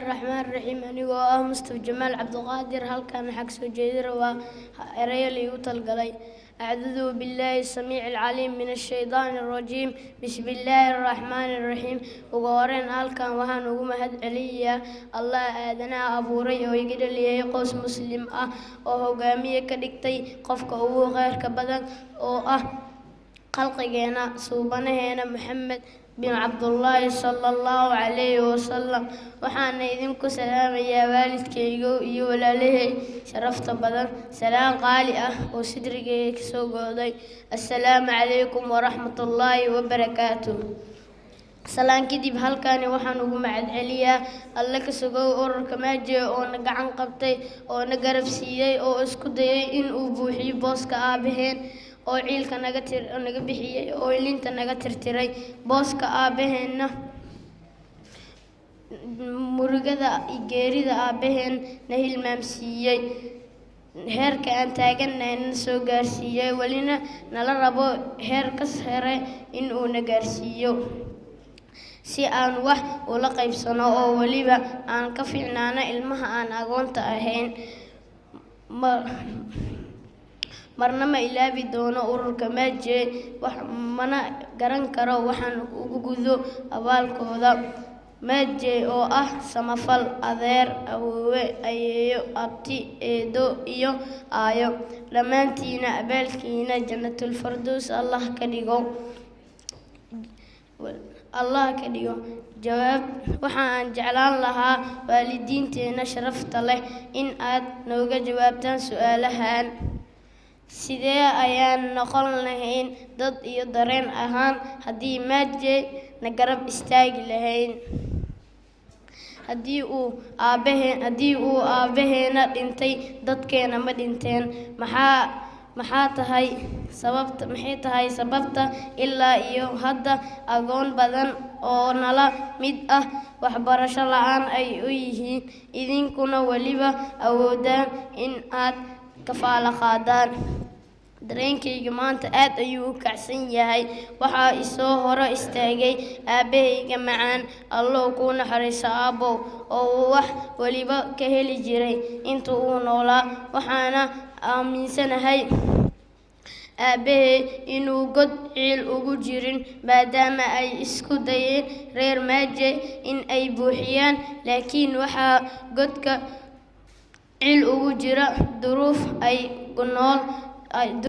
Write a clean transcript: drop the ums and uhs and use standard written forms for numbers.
الرحمن الرحيم أنيقو مصطفى جمال عبد القادر هل كان حق سجيدر وإريالي وطلقلي. أعوذ بالله السميع العليم من الشيطان الرجيم. بسم الله الرحمن الرحيم. وقارن هل كان وهان ومهد عليا الله آدنا أبو ري ويقول لي قوس مسلم وهو قامية كدكتي قفك هو غير كبدن خلقنا صوبنا محمد بن عبد الله صلى الله عليه وسلم وحنا إذنكم سلام يا والدك يولا له شرفت بدن سلام قالئة وصدرك سوقودي السلام عليكم ورحمة الله وبركاته. سلام كدب هل كان وحنا ومعد عليا الله كسوقو أورك ماجي أو نقعن قبتي أو نقرب سيي أو اسكدي إن أبوحي بوسك آبهين oo ciilka naga bixiyay oo ilinta naga tirtiray booska aabaheenna murugada geerida aabaheen na hilmaamsiiyay heerka aan taaganayna soo gaarsiiyay walina nala rabo heer ka sare in uu na gaarsiiyo si aan wax ula qaybsano oo waliba aan ka fiicnaana ilmaha aan agoonta ahayn marna ma ilaabi doono ururka maaje wax mana garan karo waxaan ugu gudo abaalkooda maaje oo samafal adeer awoowe ayeeyo abti eedo iyo aayo dhammaantiina abaalkiina jannatul firdaws allah ka dhigo jawaab waxaan jeclaan lahaa waalidiinteena sharafta leh in aad nooga jawaabtaan su'aalahan sidee ayaan noqon lahayn dad iyo dareen ahaan haddii maaje na garab istaagi lahayn haddii uu aabaheena dhintay dadkeena ma dhinteen maxay tahay sababta ilaa iyo hadda agoon badan oo nala mid waxbarasho la'aan ay u yihiin idinkuna waliba awoodaan in aad kafaala qaadaan dareenkayga maanta aad ayuu u kacsan yahay waxaa isoo hore istaagay aabahayga macaan allow kuu naxariiso aabbow oo uu wax waliba ka heli jiray inta uu noolaa waxaana aaminsanahay aabahay inuu god ciil ugu jirin maadaama ay isku dayeen reer maaje in ay buuxiyaan laakiin waxaa godka ciil ugu jira duruuf ay nool